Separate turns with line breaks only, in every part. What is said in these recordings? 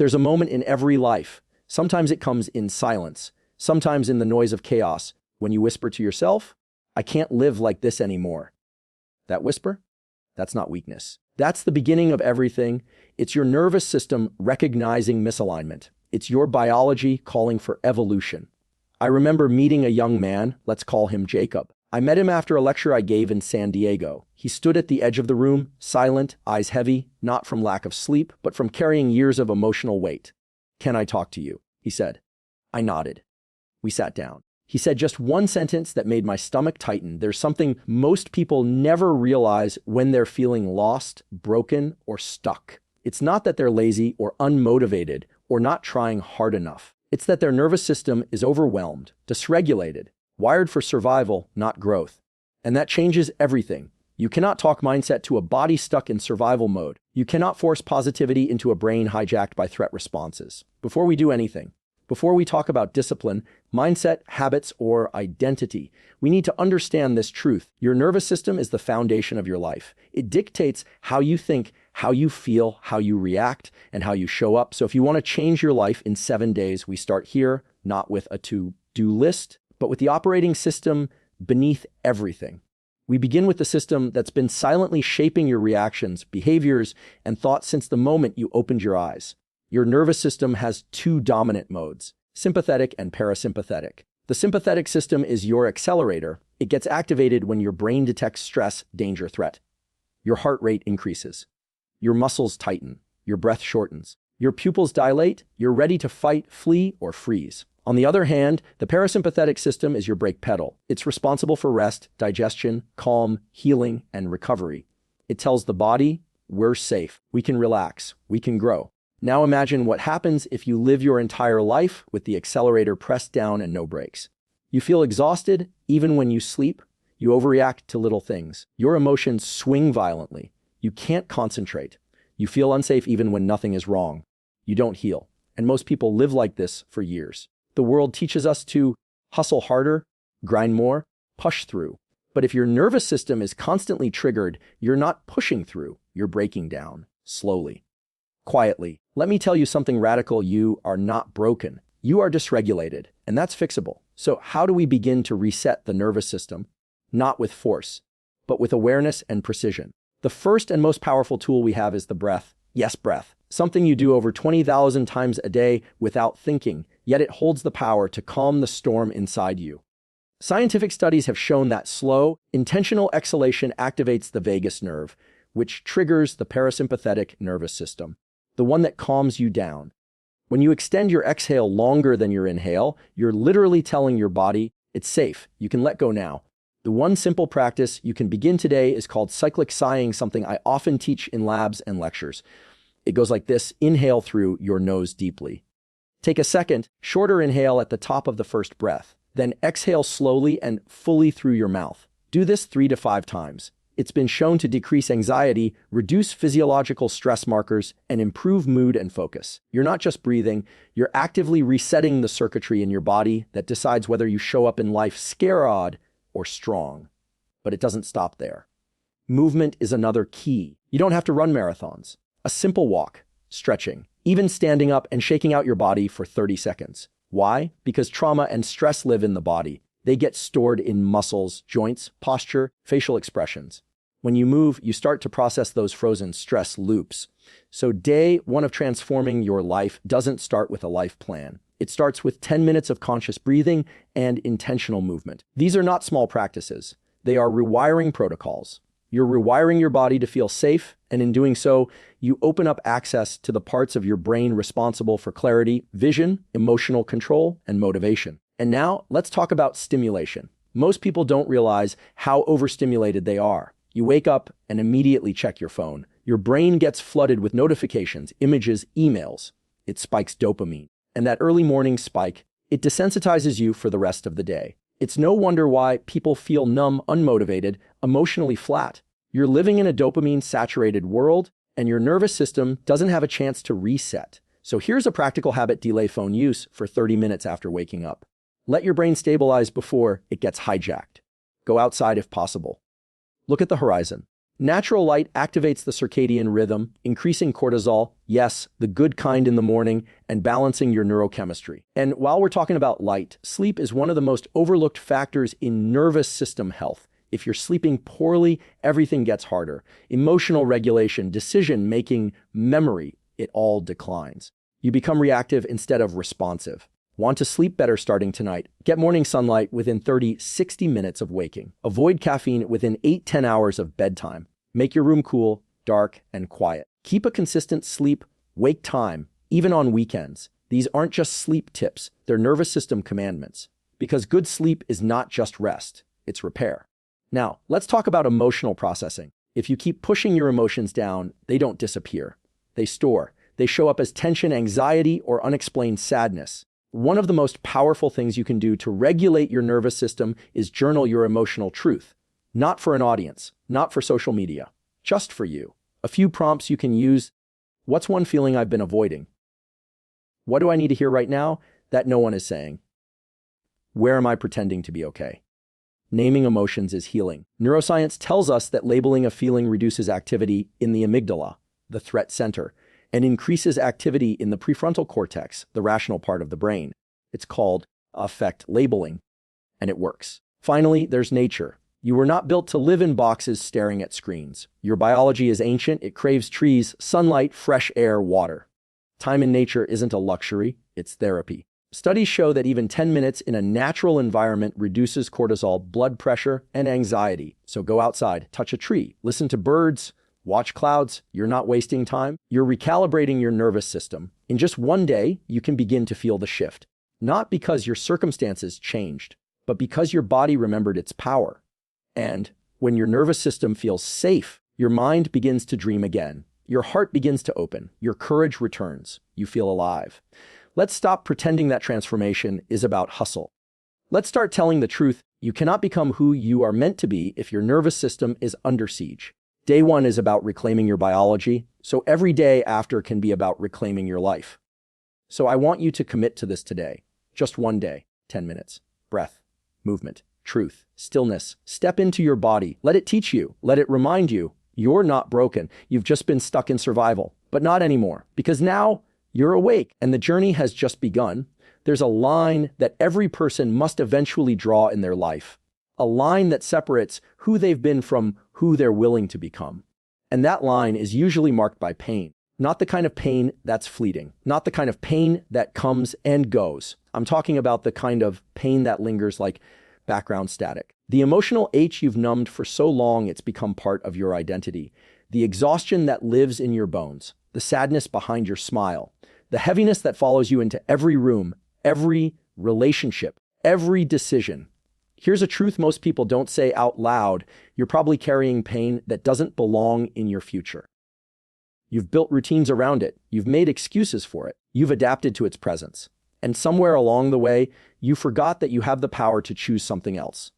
There's a moment in every life. Sometimes it comes in silence, sometimes in the noise of chaos, when you whisper to yourself, I can't live like this anymore. That whisper? That's not weakness. That's the beginning of everything. It's your nervous system recognizing misalignment. It's your biology calling for evolution. I remember meeting a young man, let's call him Jacob. I met him after a lecture I gave in San Diego. He stood at the edge of the room, silent, eyes heavy, not from lack of sleep, but from carrying years of emotional weight. Can I talk to you? He said. I nodded. We sat down. He said just one sentence that made my stomach tighten. There's something most people never realize when they're feeling lost, broken, or stuck. It's not that they're lazy or unmotivated or not trying hard enough. It's that their nervous system is overwhelmed, dysregulated, wired for survival, not growth. And that changes everything. You cannot talk mindset to a body stuck in survival mode. You cannot force positivity into a brain hijacked by threat responses. Before we do anything, before we talk about discipline, mindset, habits, or identity, we need to understand this truth. Your nervous system is the foundation of your life. It dictates how you think, how you feel, how you react, and how you show up. So if you want to change your life in 7 days, we start here, not with a to-do list, but with the operating system beneath everything. We begin with the system that's been silently shaping your reactions, behaviors, and thoughts since the moment you opened your eyes. Your nervous system has two dominant modes, sympathetic and parasympathetic. The sympathetic system is your accelerator. It gets activated when your brain detects stress, danger, threat. Your heart rate increases. Your muscles tighten. Your breath shortens. Your pupils dilate. You're ready to fight, flee, or freeze. On the other hand, the parasympathetic system is your brake pedal. It's responsible for rest, digestion, calm, healing, and recovery. It tells the body, we're safe. We can relax. We can grow. Now imagine what happens if you live your entire life with the accelerator pressed down and no brakes. You feel exhausted even when you sleep. You overreact to little things. Your emotions swing violently. You can't concentrate. You feel unsafe even when nothing is wrong. You don't heal. And most people live like this for years. The world teaches us to hustle harder, grind more, push through. But if your nervous system is constantly triggered, you're not pushing through. You're breaking down, slowly. Quietly, let me tell you something radical. You are not broken. You are dysregulated, and that's fixable. So how do we begin to reset the nervous system? Not with force, but with awareness and precision. The first and most powerful tool we have is the breath. Yes, breath. Something you do over 20,000 times a day without thinking, yet it holds the power to calm the storm inside you. Scientific studies have shown that slow, intentional exhalation activates the vagus nerve, which triggers the parasympathetic nervous system, the one that calms you down. When you extend your exhale longer than your inhale, you're literally telling your body, it's safe, you can let go now. The one simple practice you can begin today is called cyclic sighing, something I often teach in labs and lectures. It goes like this: inhale through your nose deeply. Take a second, shorter inhale at the top of the first breath. Then exhale slowly and fully through your mouth. Do this 3 to 5 times. It's been shown to decrease anxiety, reduce physiological stress markers, and improve mood and focus. You're not just breathing, you're actively resetting the circuitry in your body that decides whether you show up in life scared or strong. But it doesn't stop there. Movement is another key. You don't have to run marathons. A simple walk, stretching, even standing up and shaking out your body for 30 seconds. Why? Because trauma and stress live in the body. They get stored in muscles, joints, posture, facial expressions. When you move, you start to process those frozen stress loops. So day one of transforming your life doesn't start with a life plan. It starts with 10 minutes of conscious breathing and intentional movement. These are not small practices. They are rewiring protocols. You're rewiring your body to feel safe, and in doing so, you open up access to the parts of your brain responsible for clarity, vision, emotional control, and motivation. And now, let's talk about stimulation. Most people don't realize how overstimulated they are. You wake up and immediately check your phone. Your brain gets flooded with notifications, images, emails. It spikes dopamine. And that early morning spike, it desensitizes you for the rest of the day. It's no wonder why people feel numb, unmotivated, emotionally flat. You're living in a dopamine-saturated world, and your nervous system doesn't have a chance to reset. So here's a practical habit: delay phone use for 30 minutes after waking up. Let your brain stabilize before it gets hijacked. Go outside if possible. Look at the horizon. Natural light activates the circadian rhythm, increasing cortisol, yes, the good kind in the morning, and balancing your neurochemistry. And while we're talking about light, sleep is one of the most overlooked factors in nervous system health. If you're sleeping poorly, everything gets harder. Emotional regulation, decision-making, memory, it all declines. You become reactive instead of responsive. Want to sleep better starting tonight? Get morning sunlight within 30-60 minutes of waking. Avoid caffeine within 8-10 hours of bedtime. Make your room cool, dark, and quiet. Keep a consistent sleep-wake time, even on weekends. These aren't just sleep tips, they're nervous system commandments. Because good sleep is not just rest, it's repair. Now, let's talk about emotional processing. If you keep pushing your emotions down, they don't disappear. They store. They show up as tension, anxiety, or unexplained sadness. One of the most powerful things you can do to regulate your nervous system is journal your emotional truth. Not for an audience, not for social media, just for you. A few prompts you can use. What's one feeling I've been avoiding? What do I need to hear right now that no one is saying? Where am I pretending to be okay? Naming emotions is healing. Neuroscience tells us that labeling a feeling reduces activity in the amygdala, the threat center, and increases activity in the prefrontal cortex, the rational part of the brain. It's called affect labeling, and it works. Finally, there's nature. You were not built to live in boxes staring at screens. Your biology is ancient. It craves trees, sunlight, fresh air, water. Time in nature isn't a luxury, it's therapy. Studies show that even 10 minutes in a natural environment reduces cortisol, blood pressure, and anxiety. So go outside, touch a tree, listen to birds, watch clouds. You're not wasting time. You're recalibrating your nervous system. In just one day, you can begin to feel the shift. Not because your circumstances changed, but because your body remembered its power. And when your nervous system feels safe, your mind begins to dream again. Your heart begins to open. Your courage returns. You feel alive. Let's stop pretending that transformation is about hustle. Let's start telling the truth. You cannot become who you are meant to be if your nervous system is under siege. Day one is about reclaiming your biology, so every day after can be about reclaiming your life. So I want you to commit to this today. Just one day, 10 minutes. Breath, movement, truth, stillness. Step into your body. Let it teach you. Let it remind you. You're not broken. You've just been stuck in survival. But not anymore, because now you're awake and the journey has just begun. There's a line that every person must eventually draw in their life. A line that separates who they've been from who they're willing to become. And that line is usually marked by pain. Not the kind of pain that's fleeting. Not the kind of pain that comes and goes. I'm talking about the kind of pain that lingers like background static. The emotional ache you've numbed for so long it's become part of your identity. The exhaustion that lives in your bones. The sadness behind your smile. The heaviness that follows you into every room, every relationship, every decision. Here's a truth most people don't say out loud. You're probably carrying pain that doesn't belong in your future. You've built routines around it. You've made excuses for it. You've adapted to its presence. And somewhere along the way, you forgot that you have the power to choose something else.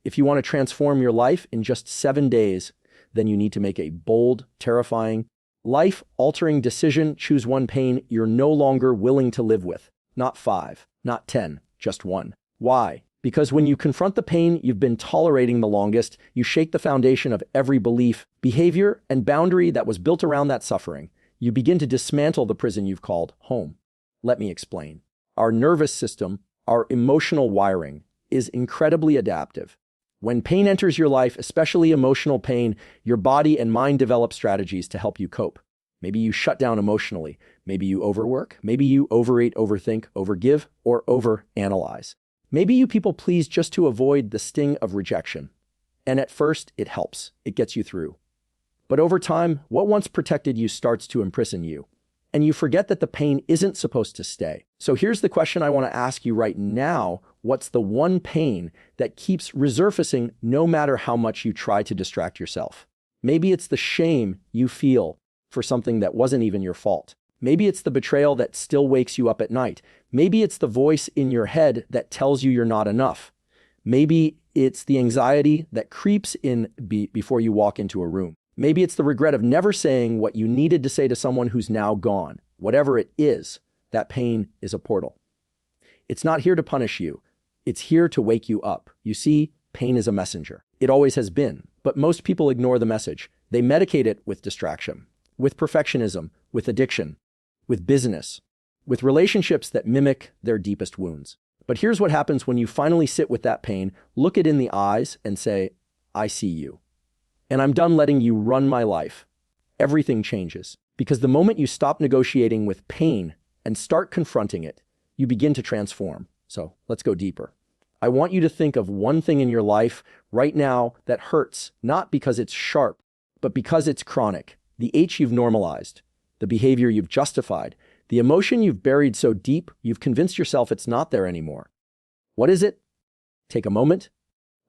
If you want to transform your life in just 7 days, then you need to make a bold, terrifying, life-altering decision. Choose one pain you're no longer willing to live with. Not 5, not 10, just one. Why? Because when you confront the pain you've been tolerating the longest, you shake the foundation of every belief, behavior, and boundary that was built around that suffering. You begin to dismantle the prison you've called home. Let me explain. Our nervous system, our emotional wiring, is incredibly adaptive. When pain enters your life, especially emotional pain, your body and mind develop strategies to help you cope. Maybe you shut down emotionally. Maybe you overwork. Maybe you overeat, overthink, overgive, or overanalyze. Maybe you people please just to avoid the sting of rejection. And at first, it helps. It gets you through. But over time, what once protected you starts to imprison you. And you forget that the pain isn't supposed to stay. So here's the question I want to ask you right now. What's the one pain that keeps resurfacing no matter how much you try to distract yourself? Maybe it's the shame you feel for something that wasn't even your fault. Maybe it's the betrayal that still wakes you up at night. Maybe it's the voice in your head that tells you you're not enough. Maybe it's the anxiety that creeps in before you walk into a room. Maybe it's the regret of never saying what you needed to say to someone who's now gone. Whatever it is, that pain is a portal. It's not here to punish you. It's here to wake you up. You see, pain is a messenger. It always has been, But most people ignore the message. They medicate it with distraction, with perfectionism, with addiction, with business, with relationships that mimic their deepest wounds. But here's what happens when you finally sit with that pain, look it in the eyes, and say, I see you. And I'm done letting you run my life. Everything changes. Because the moment you stop negotiating with pain and start confronting it, you begin to transform. So let's go deeper. I want you to think of one thing in your life right now that hurts, not because it's sharp, but because it's chronic. The H you've normalized, the behavior you've justified, the emotion you've buried so deep you've convinced yourself it's not there anymore. What is it? Take a moment,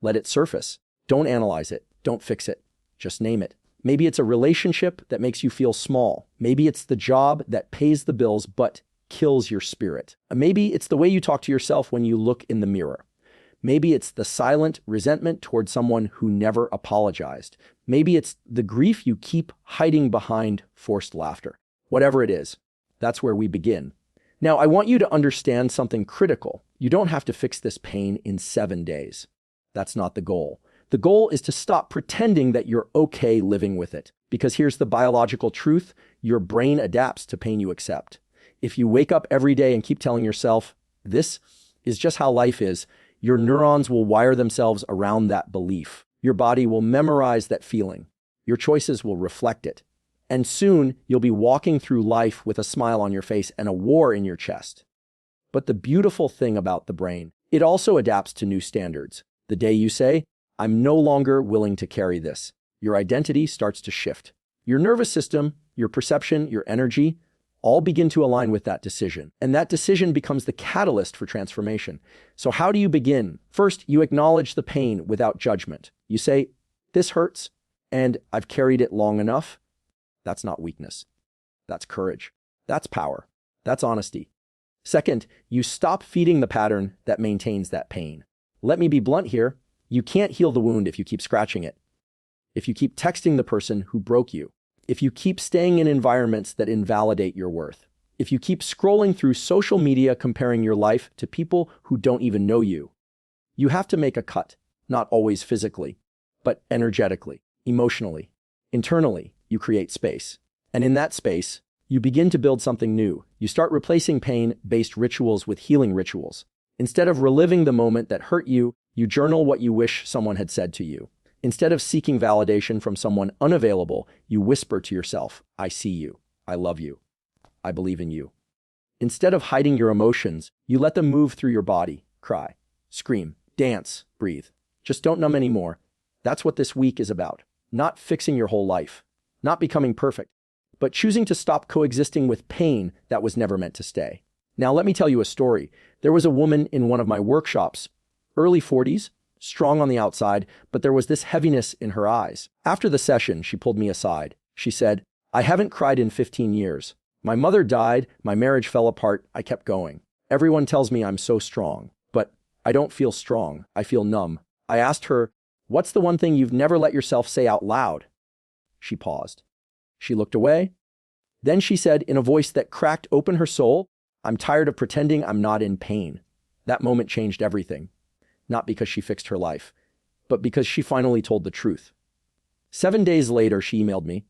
let it surface. Don't analyze it, don't fix it, just name it. Maybe it's a relationship that makes you feel small. Maybe it's the job that pays the bills but kills your spirit. Maybe it's the way you talk to yourself when you look in the mirror. Maybe it's the silent resentment toward someone who never apologized. Maybe it's the grief you keep hiding behind forced laughter. Whatever it is, that's where we begin. Now, I want you to understand something critical. You don't have to fix this pain in 7 days. That's not the goal. The goal is to stop pretending that you're okay living with it. Because here's the biological truth: your brain adapts to pain you accept. If you wake up every day and keep telling yourself, this is just how life is, your neurons will wire themselves around that belief. Your body will memorize that feeling. Your choices will reflect it. And soon, you'll be walking through life with a smile on your face and a war in your chest. But the beautiful thing about the brain, it also adapts to new standards. The day you say, I'm no longer willing to carry this, your identity starts to shift. Your nervous system, your perception, your energy, all begin to align with that decision. And that decision becomes the catalyst for transformation. So how do you begin? First, you acknowledge the pain without judgment. You say, this hurts, and I've carried it long enough. That's not weakness. That's courage. That's power. That's honesty. Second, you stop feeding the pattern that maintains that pain. Let me be blunt here. You can't heal the wound if you keep scratching it. If you keep texting the person who broke you. If you keep staying in environments that invalidate your worth. If you keep scrolling through social media comparing your life to people who don't even know you. You have to make a cut, not always physically, but energetically, emotionally, internally. You create space. And in that space, you begin to build something new. You start replacing pain-based rituals with healing rituals. Instead of reliving the moment that hurt you, you journal what you wish someone had said to you. Instead of seeking validation from someone unavailable, you whisper to yourself, I see you. I love you. I believe in you. Instead of hiding your emotions, you let them move through your body. Cry, scream, dance, breathe. Just don't numb anymore. That's what this week is about. Not fixing your whole life. Not becoming perfect, but choosing to stop coexisting with pain that was never meant to stay. Now, let me tell you a story. There was a woman in one of my workshops, early 40s, strong on the outside, but there was this heaviness in her eyes. After the session, she pulled me aside. She said, I haven't cried in 15 years. My mother died, my marriage fell apart, I kept going. Everyone tells me I'm so strong, but I don't feel strong. I feel numb. I asked her, what's the one thing you've never let yourself say out loud? She paused. She looked away. Then she said in a voice that cracked open her soul, I'm tired of pretending I'm not in pain. That moment changed everything. Not because she fixed her life, but because she finally told the truth. 7 days later, she emailed me.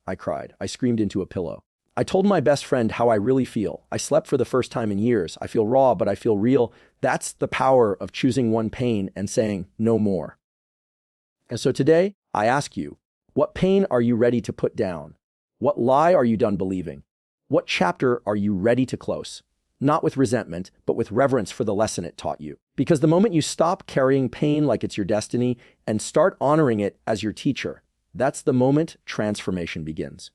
I cried. I screamed into a pillow. I told my best friend how I really feel. I slept for the first time in years. I feel raw, but I feel real. That's the power of choosing one pain and saying no more. And so today, I ask you, what pain are you ready to put down? What lie are you done believing? What chapter are you ready to close? Not with resentment, but with reverence for the lesson it taught you. Because the moment you stop carrying pain like it's your destiny and start honoring it as your teacher, that's the moment transformation begins.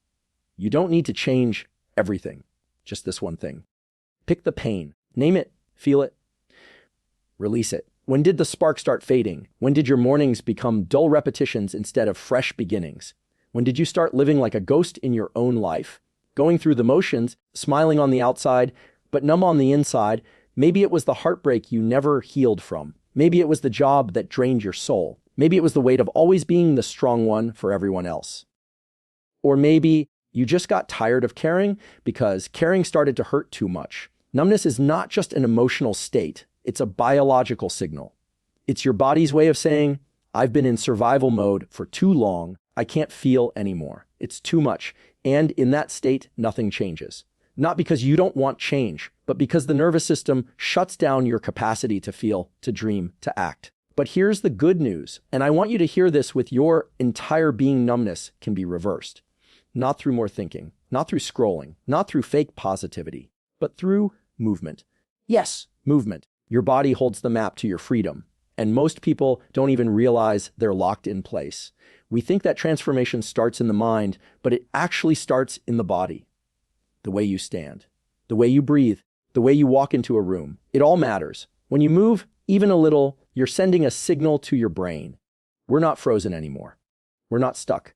You don't need to change everything, just this one thing. Pick the pain, name it, feel it, release it. When did the spark start fading? When did your mornings become dull repetitions instead of fresh beginnings? When did you start living like a ghost in your own life? Going through the motions, smiling on the outside, but numb on the inside. Maybe it was the heartbreak you never healed from. Maybe it was the job that drained your soul. Maybe it was the weight of always being the strong one for everyone else. Or maybe you just got tired of caring because caring started to hurt too much. Numbness is not just an emotional state. It's a biological signal. It's your body's way of saying, I've been in survival mode for too long. I can't feel anymore. It's too much. And in that state, nothing changes. Not because you don't want change, but because the nervous system shuts down your capacity to feel, to dream, to act. But here's the good news, and I want you to hear this with your entire being. Numbness can be reversed. Not through more thinking, not through scrolling, not through fake positivity, but through movement. Yes, movement. Your body holds the map to your freedom, and most people don't even realize they're locked in place. We think that transformation starts in the mind, but it actually starts in the body. The way you stand, the way you breathe, the way you walk into a room, it all matters. When you move, even a little, you're sending a signal to your brain. We're not frozen anymore. We're not stuck.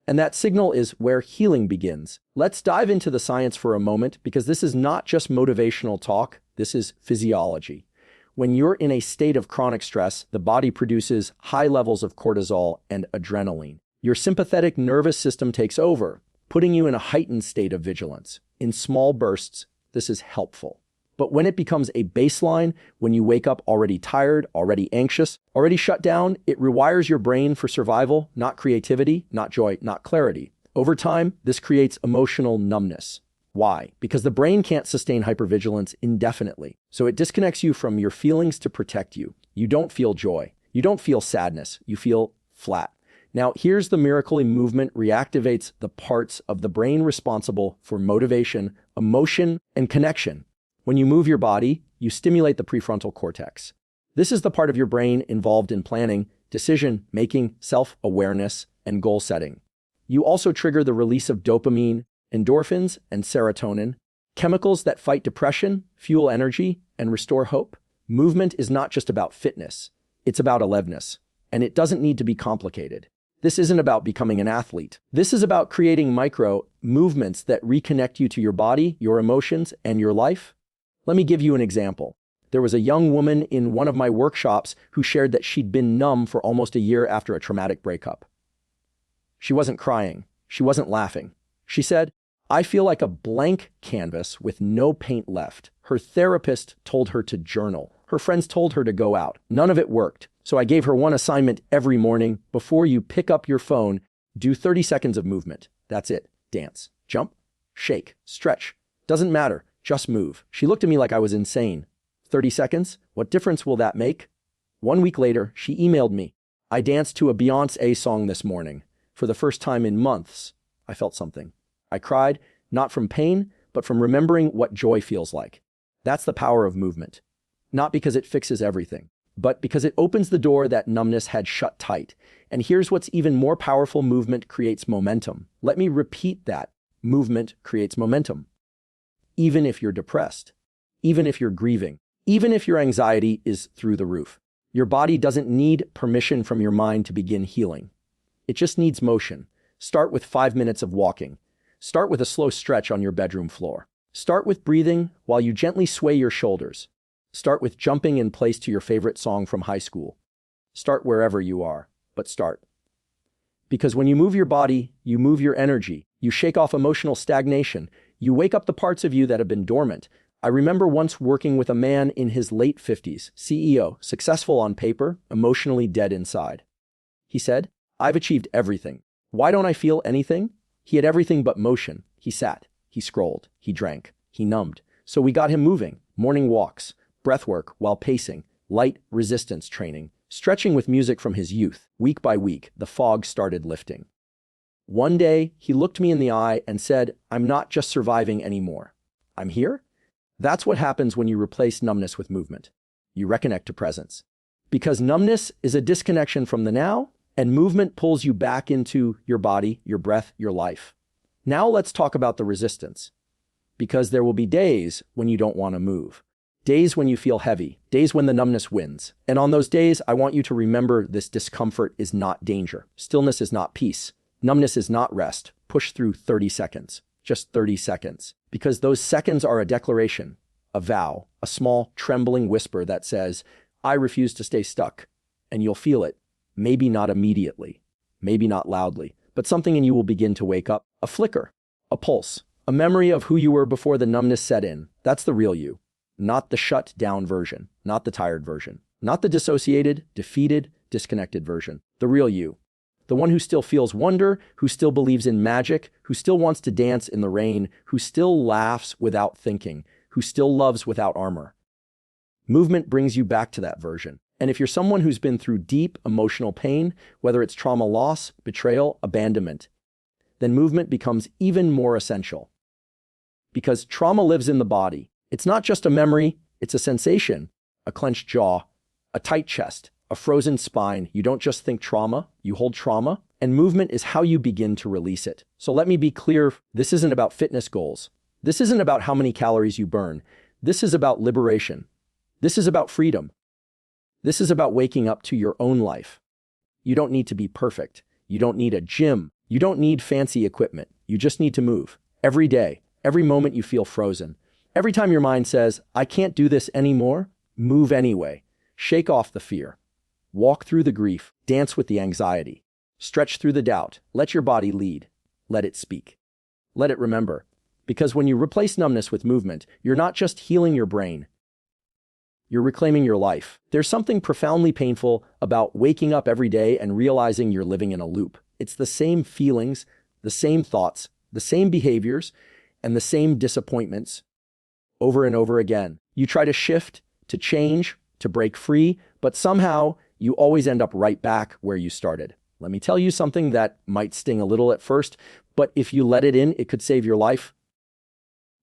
And that signal is where healing begins. Let's dive into the science for a moment, because this is not just motivational talk, this is physiology. When you're in a state of chronic stress, the body produces high levels of cortisol and adrenaline. Your sympathetic nervous system takes over, putting you in a heightened state of vigilance. In small bursts, this is helpful. But when it becomes a baseline, when you wake up already tired, already anxious, already shut down, it rewires your brain for survival, not creativity, not joy, not clarity. Over time, this creates emotional numbness. Why? Because the brain can't sustain hypervigilance indefinitely. So it disconnects you from your feelings to protect you. You don't feel joy. You don't feel sadness. You feel flat. Now, here's the miracle. Movement reactivates the parts of the brain responsible for motivation, emotion, and connection. When you move your body, you stimulate the prefrontal cortex. This is the part of your brain involved in planning, decision-making, self-awareness, and goal setting. You also trigger the release of dopamine, endorphins, and serotonin, chemicals that fight depression, fuel energy, and restore hope. Movement is not just about fitness. It's about aliveness, and it doesn't need to be complicated. This isn't about becoming an athlete. This is about creating micro movements that reconnect you to your body, your emotions, and your life. Let me give you an example. There was a young woman in one of my workshops who shared that she'd been numb for almost a year after a traumatic breakup. She wasn't crying. She wasn't laughing. She said, "I feel like a blank canvas with no paint left." Her therapist told her to journal. Her friends told her to go out. None of it worked. So I gave her one assignment every morning. Before you pick up your phone, do 30 seconds of movement. That's it. Dance, jump, shake, stretch. Doesn't matter. Just move. She looked at me like I was insane. 30 seconds? What difference will that make? 1 week later, she emailed me. "I danced to a Beyoncé song this morning. For the first time in months, I felt something. I cried, not from pain, but from remembering what joy feels like." That's the power of movement. Not because it fixes everything, but because it opens the door that numbness had shut tight. And here's what's even more powerful: movement creates momentum. Let me repeat that. Movement creates momentum. Even if you're depressed, even if you're grieving, even if your anxiety is through the roof, your body doesn't need permission from your mind to begin healing. It just needs motion. Start with 5 minutes of walking. Start with a slow stretch on your bedroom floor. Start with breathing while you gently sway your shoulders. Start with jumping in place to your favorite song from high school. Start wherever you are, but start. Because when you move your body, you move your energy. You shake off emotional stagnation. You wake up the parts of you that have been dormant. I remember once working with a man in his late 50s, CEO, successful on paper, emotionally dead inside. He said, "I've achieved everything. Why don't I feel anything?" He had everything but motion. He sat, he scrolled, he drank, he numbed. So we got him moving. Morning walks, breath work while pacing, light resistance training, stretching with music from his youth. Week by week, the fog started lifting. One day, he looked me in the eye and said, "I'm not just surviving anymore. I'm here." That's what happens when you replace numbness with movement. You reconnect to presence. Because numbness is a disconnection from the now, and movement pulls you back into your body, your breath, your life. Now let's talk about the resistance. Because there will be days when you don't want to move. Days when you feel heavy. Days when the numbness wins. And on those days, I want you to remember this: discomfort is not danger. Stillness is not peace. Numbness is not rest. Push through 30 seconds. Just 30 seconds. Because those seconds are a declaration, a vow, a small trembling whisper that says, "I refuse to stay stuck." And you'll feel it. Maybe not immediately. Maybe not loudly. But something in you will begin to wake up. A flicker. A pulse. A memory of who you were before the numbness set in. That's the real you. Not the shut down version. Not the tired version. Not the dissociated, defeated, disconnected version, the real you. The one who still feels wonder, who still believes in magic, who still wants to dance in the rain, who still laughs without thinking, who still loves without armor. Movement brings you back to that version. And if you're someone who's been through deep emotional pain, whether it's trauma, loss, betrayal, abandonment, then movement becomes even more essential. Because trauma lives in the body. It's not just a memory, it's a sensation, a clenched jaw, a tight chest, a frozen spine. You don't just think trauma, you hold trauma, and movement is how you begin to release it. So let me be clear, this isn't about fitness goals. This isn't about how many calories you burn. This is about liberation. This is about freedom. This is about waking up to your own life. You don't need to be perfect. You don't need a gym. You don't need fancy equipment. You just need to move. Every day, every moment you feel frozen. Every time your mind says, I can't do this anymore, move anyway. Shake off the fear. Walk through the grief. Dance with the anxiety. Stretch through the doubt. Let your body lead. Let it speak. Let it remember. Because when you replace numbness with movement, you're not just healing your brain. You're reclaiming your life. There's something profoundly painful about waking up every day and realizing you're living in a loop. It's the same feelings, the same thoughts, the same behaviors, and the same disappointments over and over again. You try to shift, to change, to break free, but somehow you always end up right back where you started. Let me tell you something that might sting a little at first, but if you let it in, it could save your life.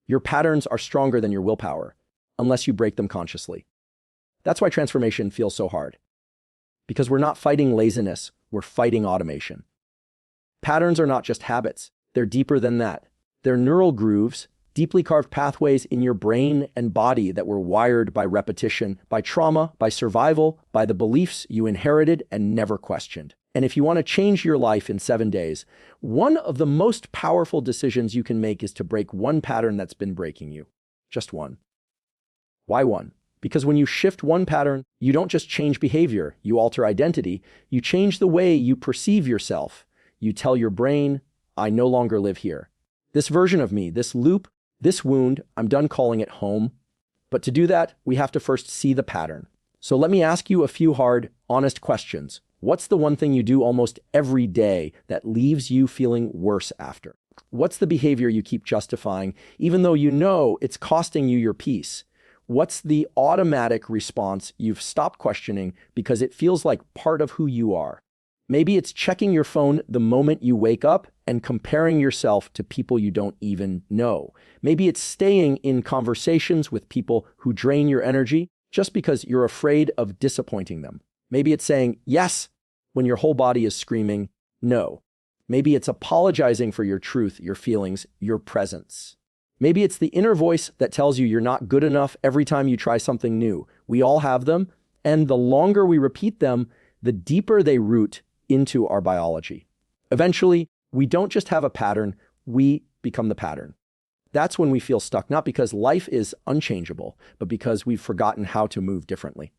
Your patterns are stronger than your willpower, unless you break them consciously. That's why transformation feels so hard. Because we're not fighting laziness, we're fighting automation. Patterns are not just habits, they're deeper than that. They're neural grooves, deeply carved pathways in your brain and body that were wired by repetition, by trauma, by survival, by the beliefs you inherited and never questioned. And if you want to change your life in 7 days, one of the most powerful decisions you can make is to break one pattern that's been breaking you. Just one. Why one? Because when you shift one pattern, you don't just change behavior, you alter identity, you change the way you perceive yourself. You tell your brain, I no longer live here. This version of me, this loop, this wound, I'm done calling it home. But to do that, we have to first see the pattern. So let me ask you a few hard, honest questions. What's the one thing you do almost every day that leaves you feeling worse after? What's the behavior you keep justifying, even though you know it's costing you your peace? What's the automatic response you've stopped questioning because it feels like part of who you are? Maybe it's checking your phone the moment you wake up and comparing yourself to people you don't even know. Maybe it's staying in conversations with people who drain your energy just because you're afraid of disappointing them. Maybe it's saying yes when your whole body is screaming no. Maybe it's apologizing for your truth, your feelings, your presence. Maybe it's the inner voice that tells you you're not good enough every time you try something new. We all have them, and the longer we repeat them, the deeper they root into our biology. Eventually, we don't just have a pattern, we become the pattern. That's when we feel stuck, not because life is unchangeable, but because we've forgotten how to move differently.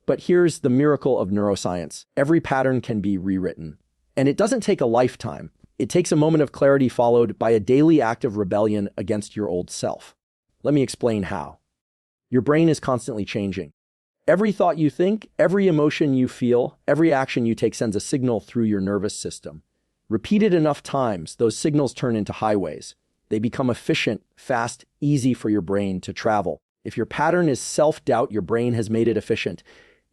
But here's the miracle of neuroscience. Every pattern can be rewritten. And it doesn't take a lifetime. It takes a moment of clarity followed by a daily act of rebellion against your old self. Let me explain how. Your brain is constantly changing. Every thought you think, every emotion you feel, every action you take sends a signal through your nervous system. Repeated enough times, those signals turn into highways. They become efficient, fast, easy for your brain to travel. If your pattern is self-doubt, your brain has made it efficient.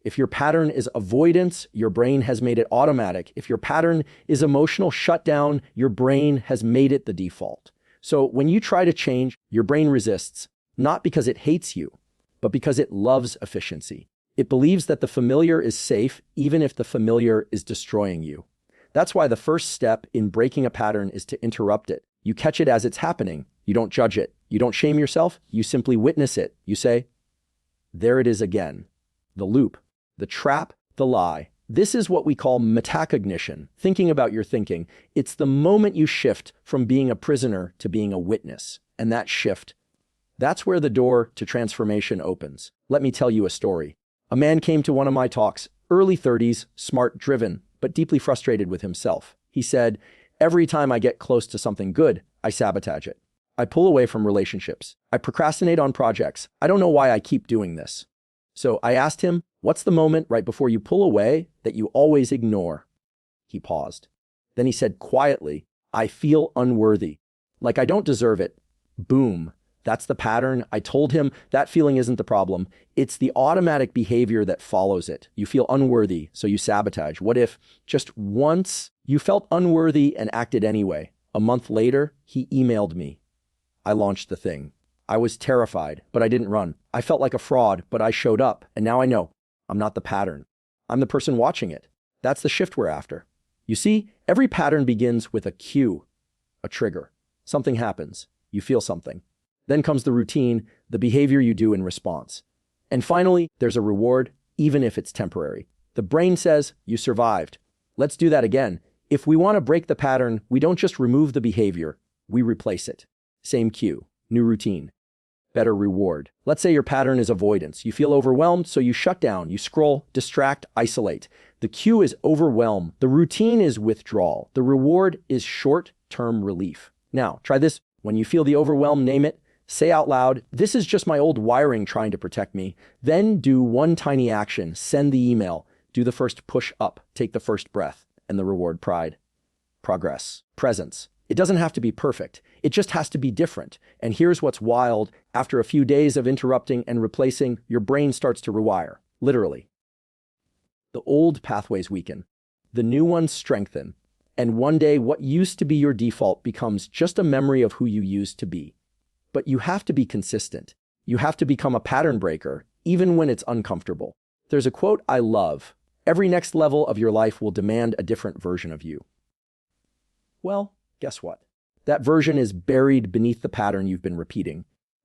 If your pattern is avoidance, your brain has made it automatic. If your pattern is emotional shutdown, your brain has made it the default. So when you try to change, your brain resists, not because it hates you, but because it loves efficiency. It believes that the familiar is safe, even if the familiar is destroying you. That's why the first step in breaking a pattern is to interrupt it. You catch it as it's happening. You don't judge it. You don't shame yourself. You simply witness it. You say, there it is again. The loop. The trap, the lie. This is what we call metacognition, thinking about your thinking. It's the moment you shift from being a prisoner to being a witness. And that shift, that's where the door to transformation opens. Let me tell you a story. A man came to one of my talks, early 30s, smart, driven, but deeply frustrated with himself. He said, every time I get close to something good, I sabotage it. I pull away from relationships. I procrastinate on projects. I don't know why I keep doing this. So I asked him, what's the moment right before you pull away that you always ignore? He paused. Then he said quietly, I feel unworthy, like I don't deserve it. Boom. That's the pattern. I told him that feeling isn't the problem. It's the automatic behavior that follows it. You feel unworthy, so you sabotage. What if just once you felt unworthy and acted anyway? A month later, he emailed me. I launched the thing. I was terrified, but I didn't run. I felt like a fraud, but I showed up. And now I know I'm not the pattern. I'm the person watching it. That's the shift we're after. You see, every pattern begins with a cue, a trigger. Something happens. You feel something. Then comes the routine, the behavior you do in response. And finally, there's a reward, even if it's temporary. The brain says, you survived. Let's do that again. If we want to break the pattern, we don't just remove the behavior, we replace it. Same cue, new routine, better reward. Let's say your pattern is avoidance. You feel overwhelmed, so you shut down, you scroll, distract, isolate. The cue is overwhelm. The routine is withdrawal. The reward is short-term relief. Now, try this. When you feel the overwhelm, name it. Say out loud, this is just my old wiring trying to protect me. Then do one tiny action. Send the email. Do the first push up. Take the first breath. And the reward, pride. Progress. Presence. It doesn't have to be perfect. It just has to be different. And here's what's wild. After a few days of interrupting and replacing, your brain starts to rewire. Literally. The old pathways weaken. The new ones strengthen. And one day, what used to be your default becomes just a memory of who you used to be. But you have to be consistent. You have to become a pattern breaker, even when it's uncomfortable. There's a quote I love. Every next level of your life will demand a different version of you. Well, guess what? That version is buried beneath the pattern you've been repeating.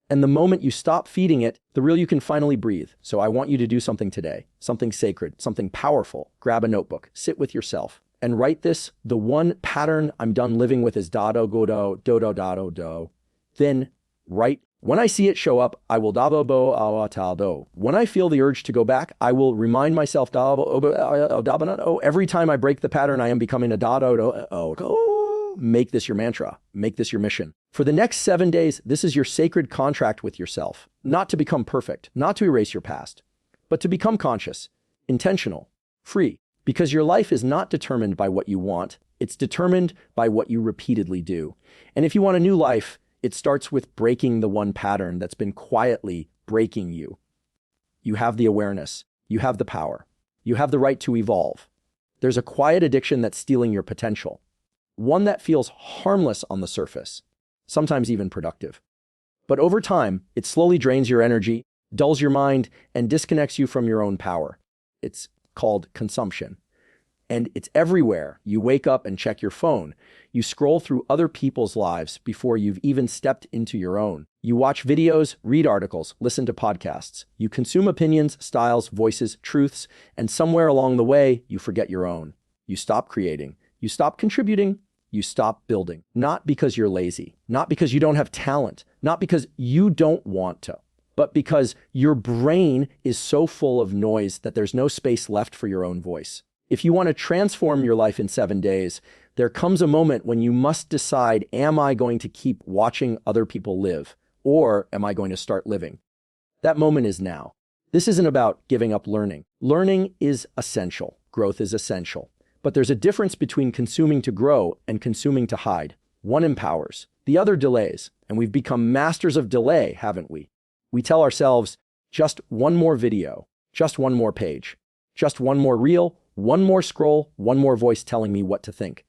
And the moment you stop feeding it, the real you can finally breathe. So I want you to do something today, something sacred, something powerful. Grab a notebook, sit with yourself, and write this. The one pattern I'm done living with is do. Then write, when I see it show up, I will do. When I feel the urge to go back, I will remind myself every time I break the pattern, I am becoming a do. Make this your mantra. Make this your mission. For the next 7 days, this is your sacred contract with yourself. Not to become perfect, not to erase your past, but to become conscious, intentional, free. Because your life is not determined by what you want. It's determined by what you repeatedly do. And if you want a new life, it starts with breaking the one pattern that's been quietly breaking you. You have the awareness. You have the power. You have the right to evolve. There's a quiet addiction that's stealing your potential. One that feels harmless on the surface, sometimes even productive. But over time, it slowly drains your energy, dulls your mind, and disconnects you from your own power. It's called consumption. And it's everywhere. You wake up and check your phone. You scroll through other people's lives before you've even stepped into your own. You watch videos, read articles, listen to podcasts. You consume opinions, styles, voices, truths, and somewhere along the way, you forget your own. You stop creating. You stop contributing. You stop building. Not because you're lazy, not because you don't have talent, not because you don't want to, but because your brain is so full of noise that there's no space left for your own voice. If you want to transform your life in 7 days, there comes a moment when you must decide, am I going to keep watching other people live, or am I going to start living? That moment is now. This isn't about giving up learning. Learning is essential. Growth is essential. But there's a difference between consuming to grow and consuming to hide. One empowers, the other delays, and we've become masters of delay, haven't we? We tell ourselves, just one more video, just one more page, just one more reel, one more scroll, one more voice telling me what to think.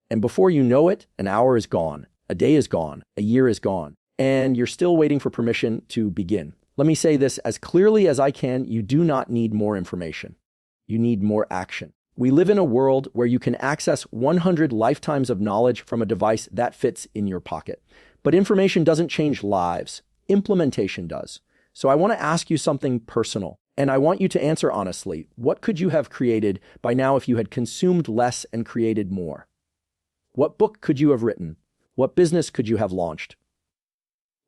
And before you know it, an hour is gone, a day is gone, a year is gone, and you're still waiting for permission to begin. Let me say this as clearly as I can, you do not need more information. You need more action. We live in a world where you can access 100 lifetimes of knowledge from a device that fits in your pocket. But information doesn't change lives. Implementation does. So I want to ask you something personal, and I want you to answer honestly. What could you have created by now if you had consumed less and created more? What book could you have written? What business could you have launched?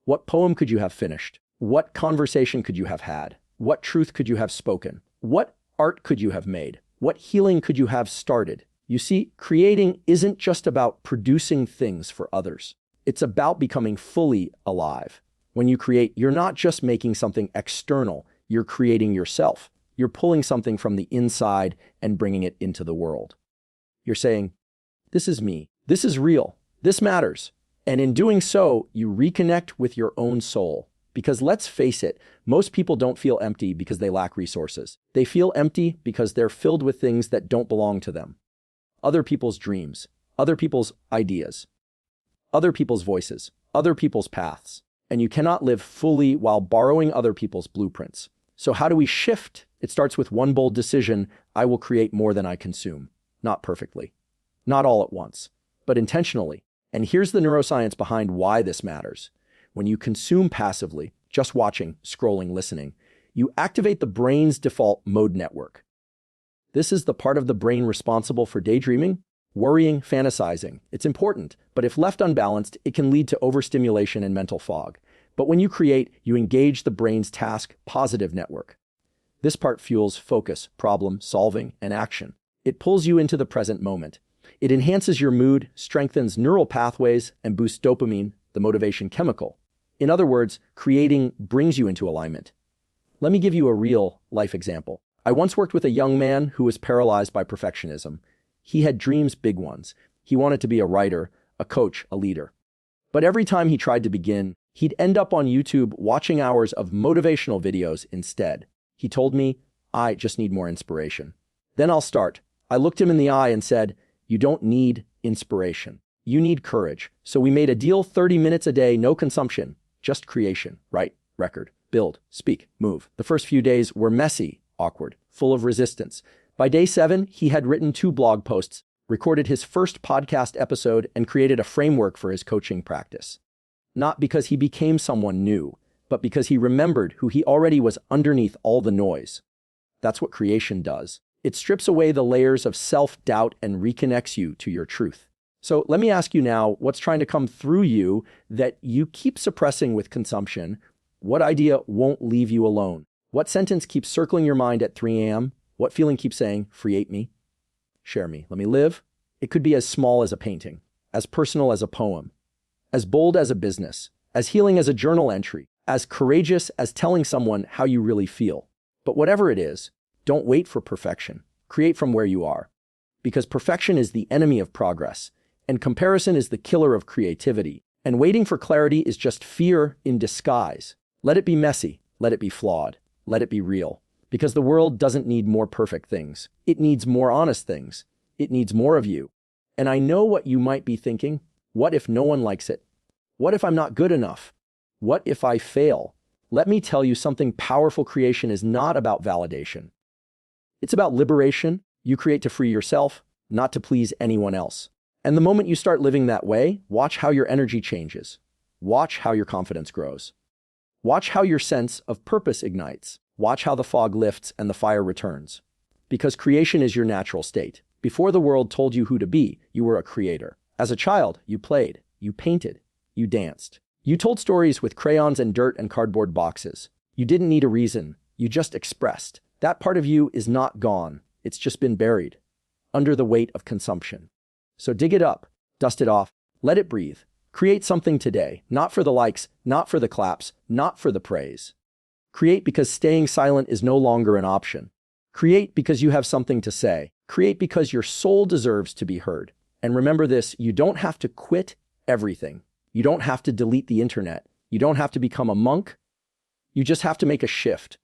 What poem could you have finished? What conversation could you have had? What truth could you have spoken? What art could you have made? What healing could you have started? You see, creating isn't just about producing things for others. It's about becoming fully alive. When you create, you're not just making something external. You're creating yourself. You're pulling something from the inside and bringing it into the world. You're saying, this is me. This is real. This matters. And in doing so, you reconnect with your own soul. Because let's face it, most people don't feel empty because they lack resources. They feel empty because they're filled with things that don't belong to them. Other people's dreams, other people's ideas, other people's voices, other people's paths. And you cannot live fully while borrowing other people's blueprints. So how do we shift? It starts with one bold decision: I will create more than I consume. Not perfectly, not all at once, but intentionally. And here's the neuroscience behind why this matters. When you consume passively, just watching, scrolling, listening, you activate the brain's default mode network. This is the part of the brain responsible for daydreaming, worrying, fantasizing. It's important, but if left unbalanced, it can lead to overstimulation and mental fog. But when you create, you engage the brain's task positive network. This part fuels focus, problem solving, and action. It pulls you into the present moment. It enhances your mood, strengthens neural pathways, and boosts dopamine, the motivation chemical. In other words, creating brings you into alignment. Let me give you a real-life example. I once worked with a young man who was paralyzed by perfectionism. He had dreams, big ones. He wanted to be a writer, a coach, a leader. But every time he tried to begin, he'd end up on YouTube watching hours of motivational videos instead. He told me, I just need more inspiration. Then I'll start. I looked him in the eye and said, you don't need inspiration. You need courage. So we made a deal: 30 minutes a day, no consumption, just creation. Write, record, build, speak, move. The first few days were messy, awkward, full of resistance. By day 7, he had written 2 blog posts, recorded his first podcast episode, and created a framework for his coaching practice. Not because he became someone new, but because he remembered who he already was underneath all the noise. That's what creation does. It strips away the layers of self-doubt and reconnects you to your truth. So let me ask you now, what's trying to come through you that you keep suppressing with consumption? What idea won't leave you alone? What sentence keeps circling your mind at 3 a.m.? What feeling keeps saying, create me, share me, let me live? It could be as small as a painting, as personal as a poem, as bold as a business, as healing as a journal entry, as courageous as telling someone how you really feel. But whatever it is, don't wait for perfection. Create from where you are. Because perfection is the enemy of progress, and comparison is the killer of creativity, and waiting for clarity is just fear in disguise. Let it be messy, let it be flawed, let it be real. Because the world doesn't need more perfect things. It needs more honest things. It needs more of you. And I know what you might be thinking. What if no one likes it? What if I'm not good enough? What if I fail? Let me tell you something powerful. Creation is not about validation. It's about liberation. You create to free yourself, not to please anyone else. And the moment you start living that way, watch how your energy changes. Watch how your confidence grows. Watch how your sense of purpose ignites. Watch how the fog lifts and the fire returns. Because creation is your natural state. Before the world told you who to be, you were a creator. As a child, you played, you painted, you danced. You told stories with crayons and dirt and cardboard boxes. You didn't need a reason. You just expressed. That part of you is not gone. It's just been buried under the weight of consumption. So dig it up, dust it off, let it breathe. Create something today, not for the likes, not for the claps, not for the praise. Create because staying silent is no longer an option. Create because you have something to say. Create because your soul deserves to be heard. And remember this, you don't have to quit everything. You don't have to delete the internet. You don't have to become a monk. You just have to make a shift.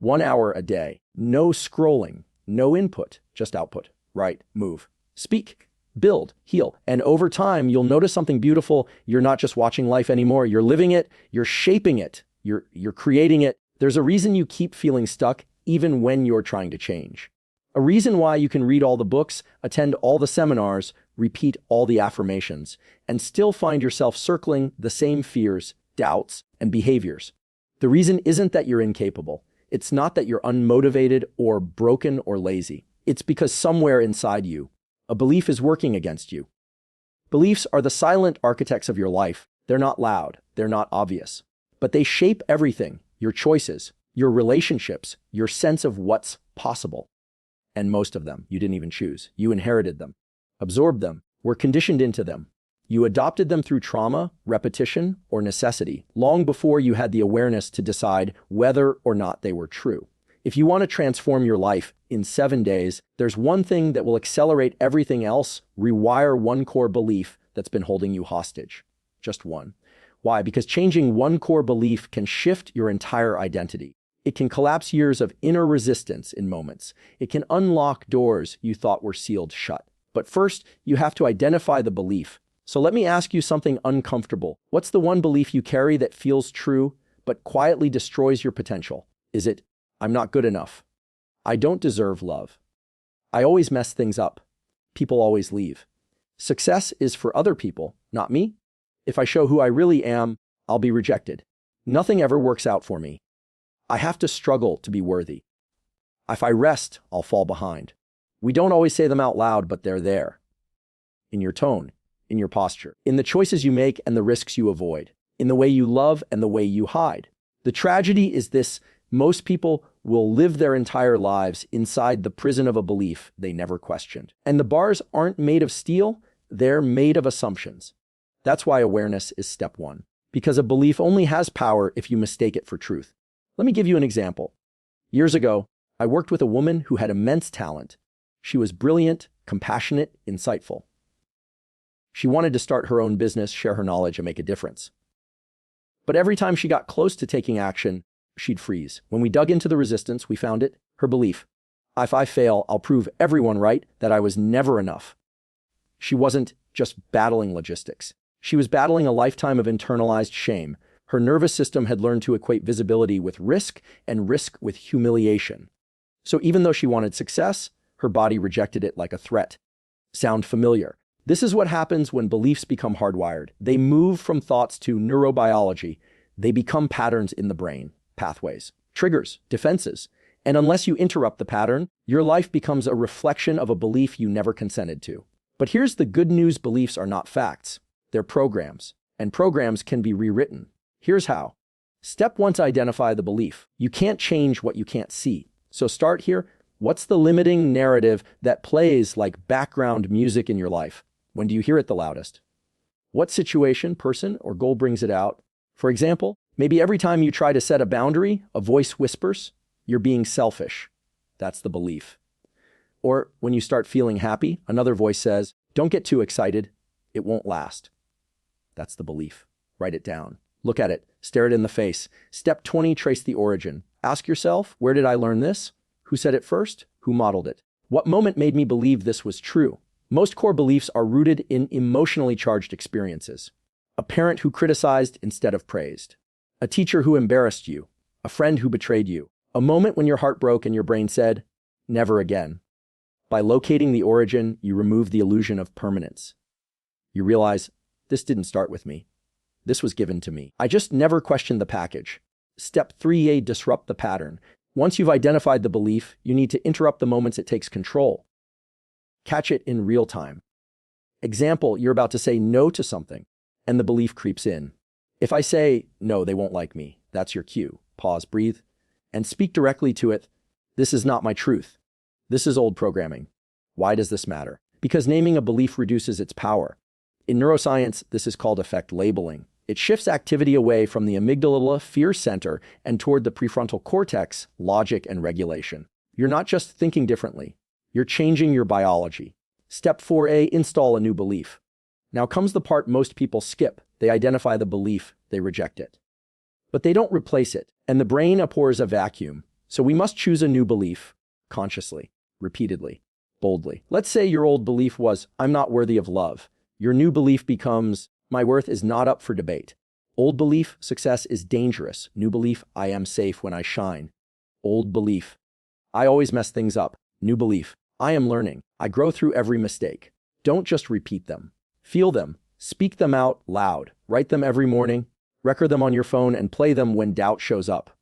1 hour a day. No scrolling, no input, just output. Write, move, speak, build, heal. And over time, you'll notice something beautiful. You're not just watching life anymore. You're living it. You're shaping it. You're creating it. There's a reason you keep feeling stuck even when you're trying to change. A reason why you can read all the books, attend all the seminars, repeat all the affirmations, and still find yourself circling the same fears, doubts, and behaviors. The reason isn't that you're incapable. It's not that you're unmotivated or broken or lazy. It's because somewhere inside you, a belief is working against you. Beliefs are the silent architects of your life. They're not loud. They're not obvious. But they shape everything, your choices, your relationships, your sense of what's possible. And most of them, you didn't even choose. You inherited them, absorbed them, were conditioned into them. You adopted them through trauma, repetition, or necessity, long before you had the awareness to decide whether or not they were true. If you want to transform your life in 7 days, there's one thing that will accelerate everything else: rewire one core belief that's been holding you hostage. Just one. Why? Because changing one core belief can shift your entire identity. It can collapse years of inner resistance in moments. It can unlock doors you thought were sealed shut. But first, you have to identify the belief. So let me ask you something uncomfortable. What's the one belief you carry that feels true, but quietly destroys your potential? Is it, I'm not good enough? I don't deserve love. I always mess things up. People always leave. Success is for other people, not me. If I show who I really am, I'll be rejected. Nothing ever works out for me. I have to struggle to be worthy. If I rest, I'll fall behind. We don't always say them out loud, but they're there. In your tone, in your posture, in the choices you make and the risks you avoid, in the way you love and the way you hide. The tragedy is this: most people will live their entire lives inside the prison of a belief they never questioned. And the bars aren't made of steel, they're made of assumptions. That's why awareness is step one. Because a belief only has power if you mistake it for truth. Let me give you an example. Years ago, I worked with a woman who had immense talent. She was brilliant, compassionate, insightful. She wanted to start her own business, share her knowledge, and make a difference. But every time she got close to taking action, she'd freeze. When we dug into the resistance, we found it: her belief. If I fail, I'll prove everyone right that I was never enough. She wasn't just battling logistics. She was battling a lifetime of internalized shame. Her nervous system had learned to equate visibility with risk and risk with humiliation. So even though she wanted success, her body rejected it like a threat. Sound familiar? This is what happens when beliefs become hardwired. They move from thoughts to neurobiology. They become patterns in the brain, pathways, triggers, defenses. And unless you interrupt the pattern, your life becomes a reflection of a belief you never consented to. But here's the good news: beliefs are not facts. They're programs, and programs can be rewritten. Here's how. Step one: to identify the belief. You can't change what you can't see. So start here. What's the limiting narrative that plays like background music in your life? When do you hear it the loudest? What situation, person, or goal brings it out? For example, maybe every time you try to set a boundary, a voice whispers, "You're being selfish." That's the belief. Or when you start feeling happy, another voice says, "Don't get too excited. It won't last." That's the belief. Write it down. Look at it. Stare it in the face. Step 20, trace the origin. Ask yourself, where did I learn this? Who said it first? Who modeled it? What moment made me believe this was true? Most core beliefs are rooted in emotionally charged experiences. A parent who criticized instead of praised. A teacher who embarrassed you. A friend who betrayed you. A moment when your heart broke and your brain said, "Never again." By locating the origin, you remove the illusion of permanence. You realize, this didn't start with me. This was given to me. I just never questioned the package. Step 3A, disrupt the pattern. Once you've identified the belief, you need to interrupt the moments it takes control. Catch it in real time. Example, you're about to say no to something, and the belief creeps in. If I say, "No, they won't like me," that's your cue. Pause, breathe, and speak directly to it. "This is not my truth. This is old programming." Why does this matter? Because naming a belief reduces its power. In neuroscience, this is called effect labeling. It shifts activity away from the amygdala, fear center, and toward the prefrontal cortex, logic and regulation. You're not just thinking differently. You're changing your biology. Step 4A, install a new belief. Now comes the part most people skip. They identify the belief, they reject it. But they don't replace it, and the brain abhors a vacuum. So we must choose a new belief, consciously, repeatedly, boldly. Let's say your old belief was, "I'm not worthy of love." Your new belief becomes, "My worth is not up for debate." Old belief, "Success is dangerous." New belief, "I am safe when I shine." Old belief, "I always mess things up." New belief, "I am learning. I grow through every mistake." Don't just repeat them. Feel them. Speak them out loud. Write them every morning. Record them on your phone and play them when doubt shows up.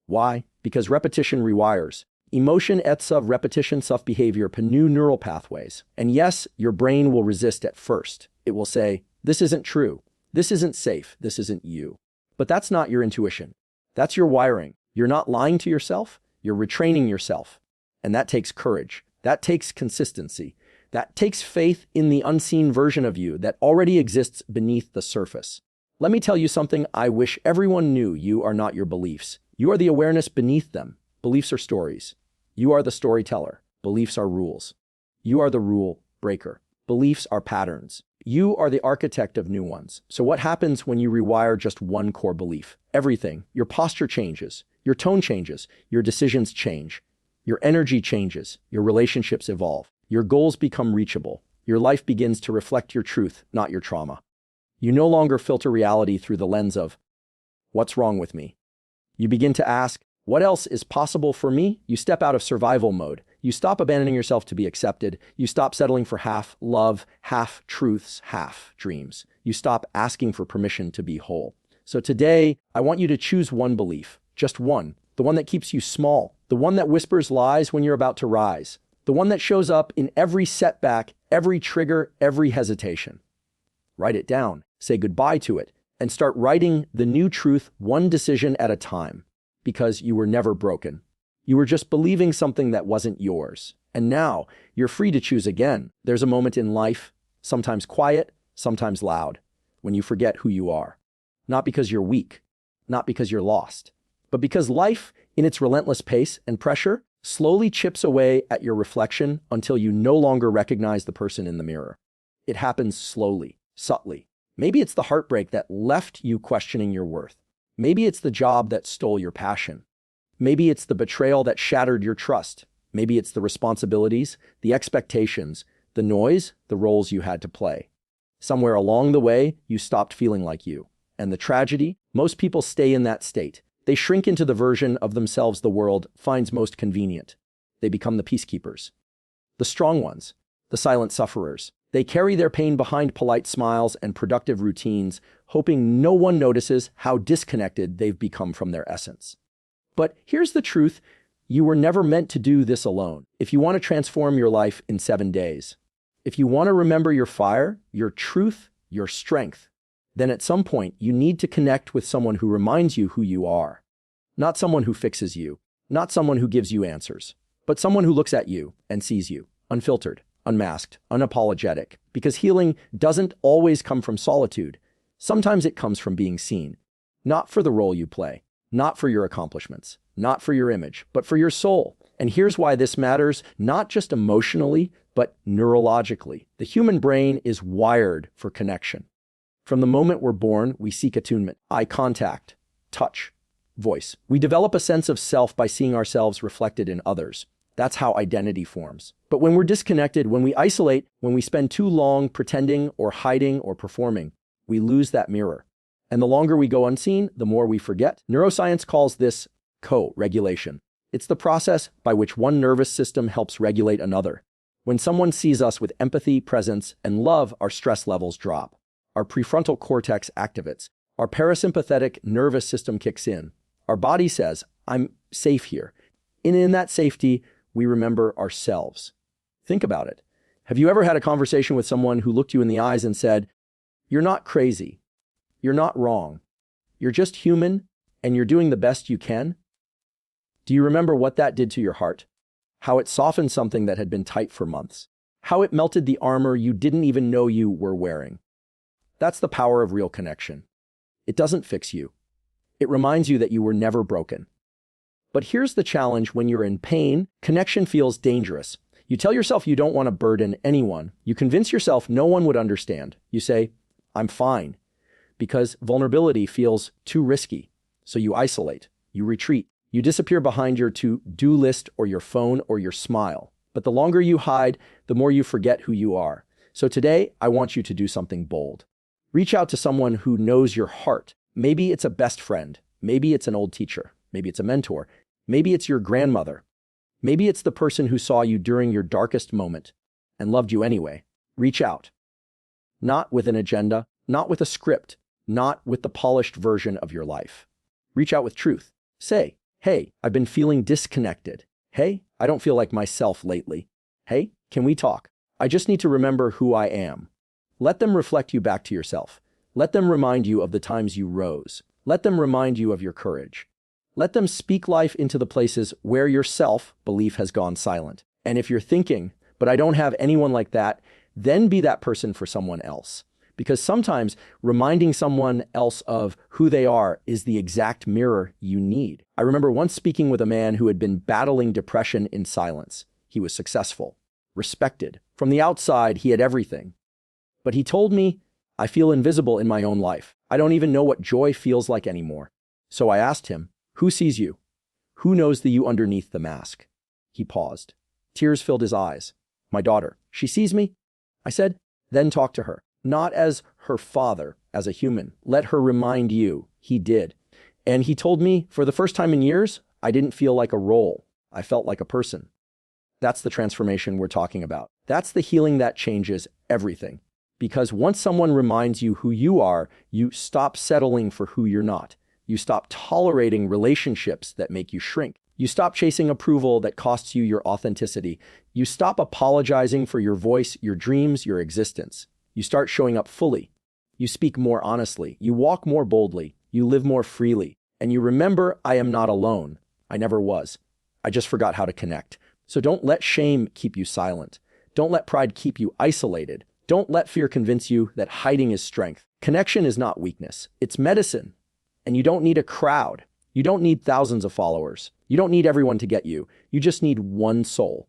Why? Because repetition rewires. Emotion et of repetition self-behavior per new neural pathways. And yes, your brain will resist at first. It will say, "This isn't true. This isn't safe. This isn't you." But that's not your intuition. That's your wiring. You're not lying to yourself. You're retraining yourself. And that takes courage. That takes consistency. That takes faith in the unseen version of you that already exists beneath the surface. Let me tell you something I wish everyone knew. You are not your beliefs. You are the awareness beneath them. Beliefs are stories. You are the storyteller. Beliefs are rules. You are the rule breaker. Beliefs are patterns. You are the architect of new ones. So what happens when you rewire just one core belief? Everything. Your posture changes. Your tone changes. Your decisions change. Your energy changes. Your relationships evolve. Your goals become reachable. Your life begins to reflect your truth, not your trauma. You no longer filter reality through the lens of, what's wrong with me? You begin to ask, what else is possible for me? You step out of survival mode. You stop abandoning yourself to be accepted. You stop settling for half love, half truths, half dreams. You stop asking for permission to be whole. So today, I want you to choose one belief, just one, the one that keeps you small, the one that whispers lies when you're about to rise, the one that shows up in every setback, every trigger, every hesitation. Write it down, say goodbye to it, and start writing the new truth one decision at a time, because you were never broken. You were just believing something that wasn't yours. And now you're free to choose again. There's a moment in life, sometimes quiet, sometimes loud, when you forget who you are. Not because you're weak, not because you're lost, but because life, in its relentless pace and pressure, slowly chips away at your reflection until you no longer recognize the person in the mirror. It happens slowly, subtly. Maybe it's the heartbreak that left you questioning your worth. Maybe it's the job that stole your passion. Maybe it's the betrayal that shattered your trust. Maybe it's the responsibilities, the expectations, the noise, the roles you had to play. Somewhere along the way, you stopped feeling like you. And the tragedy? Most people stay in that state. They shrink into the version of themselves the world finds most convenient. They become the peacekeepers. The strong ones, the silent sufferers. They carry their pain behind polite smiles and productive routines, hoping no one notices how disconnected they've become from their essence. But here's the truth. You were never meant to do this alone. If you want to transform your life in 7 days, if you want to remember your fire, your truth, your strength, then at some point you need to connect with someone who reminds you who you are. Not someone who fixes you, not someone who gives you answers, but someone who looks at you and sees you, unfiltered, unmasked, unapologetic, because healing doesn't always come from solitude. Sometimes it comes from being seen, not for the role you play, not for your accomplishments, not for your image, but for your soul. And here's why this matters, not just emotionally, but neurologically. The human brain is wired for connection. From the moment we're born, we seek attunement, eye contact, touch, voice. We develop a sense of self by seeing ourselves reflected in others. That's how identity forms. But when we're disconnected, when we isolate, when we spend too long pretending or hiding or performing, we lose that mirror. And the longer we go unseen, the more we forget. Neuroscience calls this co-regulation. It's the process by which one nervous system helps regulate another. When someone sees us with empathy, presence, and love, our stress levels drop. Our prefrontal cortex activates. Our parasympathetic nervous system kicks in. Our body says, I'm safe here. And in that safety, we remember ourselves. Think about it. Have you ever had a conversation with someone who looked you in the eyes and said, you're not crazy. You're not wrong. You're just human, and you're doing the best you can? Do you remember what that did to your heart? How it softened something that had been tight for months? How it melted the armor you didn't even know you were wearing? That's the power of real connection. It doesn't fix you. It reminds you that you were never broken. But here's the challenge: when you're in pain, connection feels dangerous. You tell yourself you don't want to burden anyone. You convince yourself no one would understand. You say, I'm fine, because vulnerability feels too risky. So you isolate, you retreat, you disappear behind your to-do list or your phone or your smile. But the longer you hide, the more you forget who you are. So today, I want you to do something bold. Reach out to someone who knows your heart. Maybe it's a best friend. Maybe it's an old teacher. Maybe it's a mentor. Maybe it's your grandmother. Maybe it's the person who saw you during your darkest moment and loved you anyway. Reach out. Not with an agenda, not with a script, not with the polished version of your life. Reach out with truth. Say, hey, I've been feeling disconnected. Hey, I don't feel like myself lately. Hey, can we talk? I just need to remember who I am. Let them reflect you back to yourself. Let them remind you of the times you rose. Let them remind you of your courage. Let them speak life into the places where your self-belief has gone silent. And if you're thinking, but I don't have anyone like that, then be that person for someone else. Because sometimes reminding someone else of who they are is the exact mirror you need. I remember once speaking with a man who had been battling depression in silence. He was successful, respected. From the outside, he had everything. But he told me, I feel invisible in my own life. I don't even know what joy feels like anymore. So I asked him, who sees you? Who knows the you underneath the mask? He paused. Tears filled his eyes. My daughter. She sees me? I said, then talk to her. Not as her father, as a human. Let her remind you. He did. And he told me, for the first time in years, I didn't feel like a role. I felt like a person. That's the transformation we're talking about. That's the healing that changes everything. Because once someone reminds you who you are, you stop settling for who you're not. You stop tolerating relationships that make you shrink. You stop chasing approval that costs you your authenticity. You stop apologizing for your voice, your dreams, your existence. You start showing up fully. You speak more honestly. You walk more boldly. You live more freely. And you remember, I am not alone. I never was. I just forgot how to connect. So don't let shame keep you silent. Don't let pride keep you isolated. Don't let fear convince you that hiding is strength. Connection is not weakness. It's medicine. And you don't need a crowd. You don't need thousands of followers. You don't need everyone to get you. You just need one soul,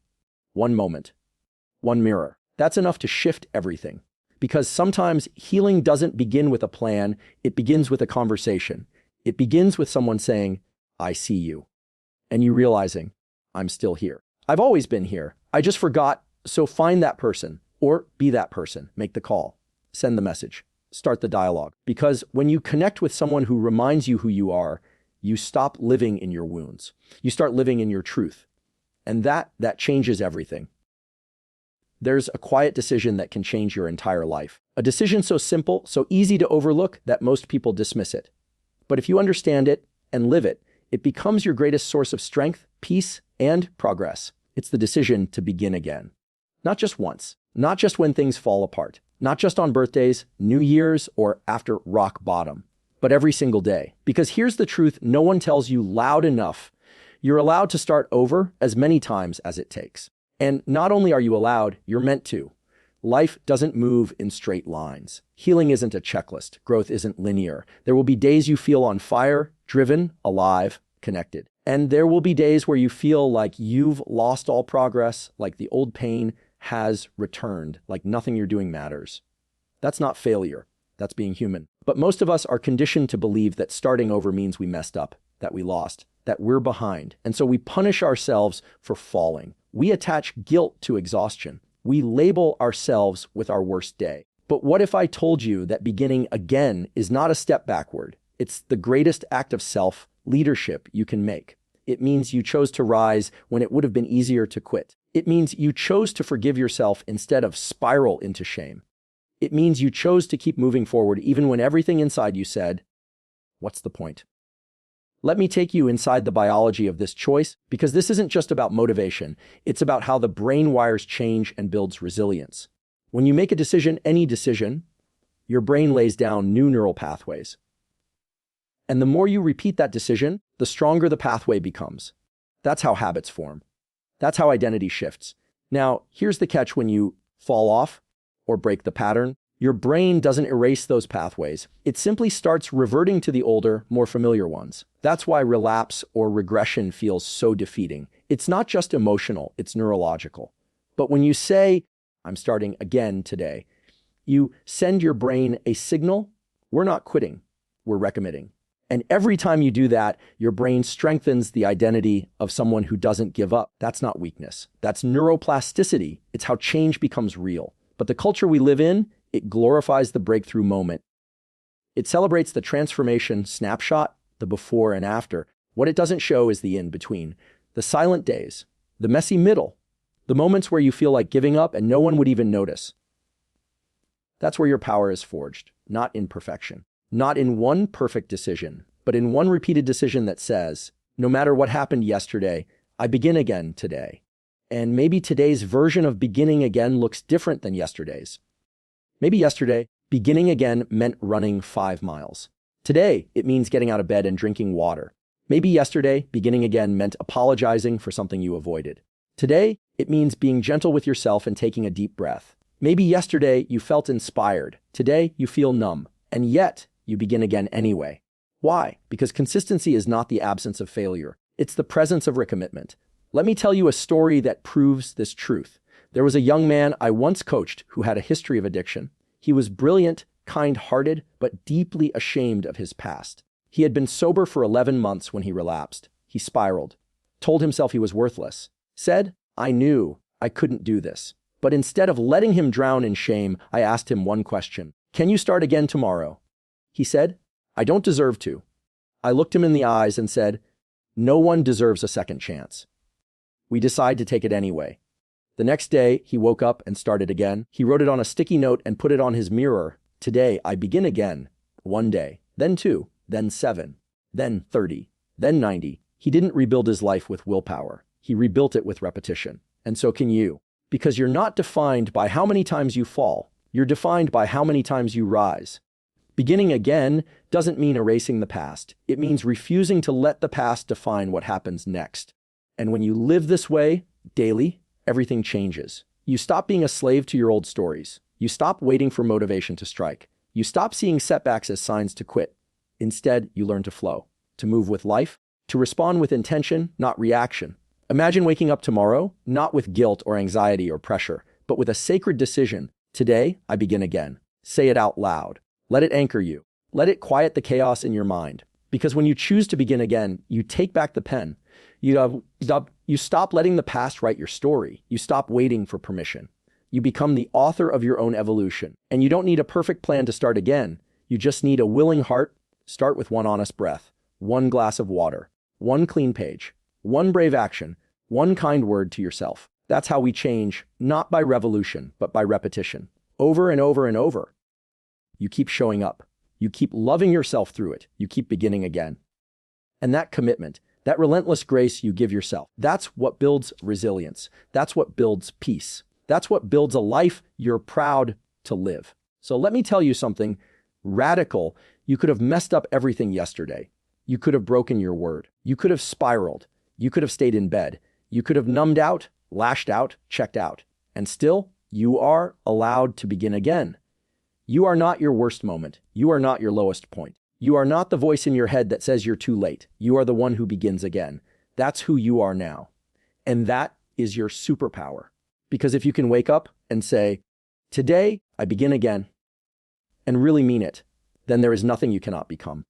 one moment, one mirror. That's enough to shift everything. Because sometimes healing doesn't begin with a plan. It begins with a conversation. It begins with someone saying, I see you. And you realizing, I'm still here. I've always been here. I just forgot. So find that person or be that person. Make the call. Send the message. Start the dialogue. Because when you connect with someone who reminds you who you are, you stop living in your wounds. You start living in your truth. And that changes everything. There's a quiet decision that can change your entire life. A decision so simple, so easy to overlook that most people dismiss it. But if you understand it and live it, it becomes your greatest source of strength, peace, and progress. It's the decision to begin again. Not just once, not just when things fall apart, not just on birthdays, New Year's, or after rock bottom, but every single day. Because here's the truth no one tells you loud enough. You're allowed to start over as many times as it takes. And not only are you allowed, you're meant to. Life doesn't move in straight lines. Healing isn't a checklist. Growth isn't linear. There will be days you feel on fire, driven, alive, connected. And there will be days where you feel like you've lost all progress, like the old pain has returned, like nothing you're doing matters. That's not failure. That's being human. But most of us are conditioned to believe that starting over means we messed up, that we lost, that we're behind. And so we punish ourselves for falling. We attach guilt to exhaustion. We label ourselves with our worst day. But what if I told you that beginning again is not a step backward? It's the greatest act of self-leadership you can make. It means you chose to rise when it would have been easier to quit. It means you chose to forgive yourself instead of spiral into shame. It means you chose to keep moving forward even when everything inside you said, what's the point? Let me take you inside the biology of this choice, because this isn't just about motivation. It's about how the brain wires change and builds resilience. When you make a decision, any decision, your brain lays down new neural pathways. And the more you repeat that decision, the stronger the pathway becomes. That's how habits form. That's how identity shifts. Now, here's the catch when you fall off or break the pattern. Your brain doesn't erase those pathways. It simply starts reverting to the older, more familiar ones. That's why relapse or regression feels so defeating. It's not just emotional, it's neurological. But when you say, I'm starting again today, you send your brain a signal, we're not quitting, we're recommitting. And every time you do that, your brain strengthens the identity of someone who doesn't give up. That's not weakness. That's neuroplasticity. It's how change becomes real. But the culture we live in, it glorifies the breakthrough moment. It celebrates the transformation snapshot, the before and after. What it doesn't show is the in-between, the silent days, the messy middle, the moments where you feel like giving up and no one would even notice. That's where your power is forged, not in perfection, not in one perfect decision, but in one repeated decision that says, no matter what happened yesterday, I begin again today. And maybe today's version of beginning again looks different than yesterday's. Maybe yesterday, beginning again meant running 5 miles. Today, it means getting out of bed and drinking water. Maybe yesterday, beginning again meant apologizing for something you avoided. Today, It means being gentle with yourself and taking a deep breath. Maybe yesterday you felt inspired. Today you feel numb. And yet you begin again anyway. Why? Because consistency is not the absence of failure. It's the presence of recommitment. Let me tell you a story that proves this truth. There was a young man I once coached who had a history of addiction. He was brilliant, kind-hearted, but deeply ashamed of his past. He had been sober for 11 months when he relapsed. He spiraled, told himself he was worthless, said, "I knew I couldn't do this." But instead of letting him drown in shame, I asked him one question. "Can you start again tomorrow?" He said, "I don't deserve to." I looked him in the eyes and said, "No one deserves a second chance." We decided to take it anyway. The next day, he woke up and started again. He wrote it on a sticky note and put it on his mirror. "Today, I begin again." One day, then 2, then 7, then 30, then 90. He didn't rebuild his life with willpower. He rebuilt it with repetition. And so can you. Because you're not defined by how many times you fall. You're defined by how many times you rise. Beginning again doesn't mean erasing the past. It means refusing to let the past define what happens next. And when you live this way, daily, everything changes. You stop being a slave to your old stories. You stop waiting for motivation to strike. You stop seeing setbacks as signs to quit. Instead, you learn to flow, to move with life, to respond with intention, not reaction. Imagine waking up tomorrow, not with guilt or anxiety or pressure, but with a sacred decision. Today, I begin again. Say it out loud. Let it anchor you. Let it quiet the chaos in your mind. Because when you choose to begin again, you take back the pen. You stop letting the past write your story. You stop waiting for permission. You become the author of your own evolution. And you don't need a perfect plan to start again. You just need a willing heart. Start with one honest breath, one glass of water, one clean page, one brave action, one kind word to yourself. That's how we change, not by revolution, but by repetition. Over and over and over. You keep showing up. You keep loving yourself through it. You keep beginning again. And that commitment, that relentless grace you give yourself, that's what builds resilience. That's what builds peace. That's what builds a life you're proud to live. So let me tell you something radical. You could have messed up everything yesterday. You could have broken your word. You could have spiraled. You could have stayed in bed. You could have numbed out, lashed out, checked out. And still, you are allowed to begin again. You are not your worst moment. You are not your lowest point. You are not the voice in your head that says you're too late. You are the one who begins again. That's who you are now. And that is your superpower. Because if you can wake up and say, "Today, I begin again," and really mean it, then there is nothing you cannot become.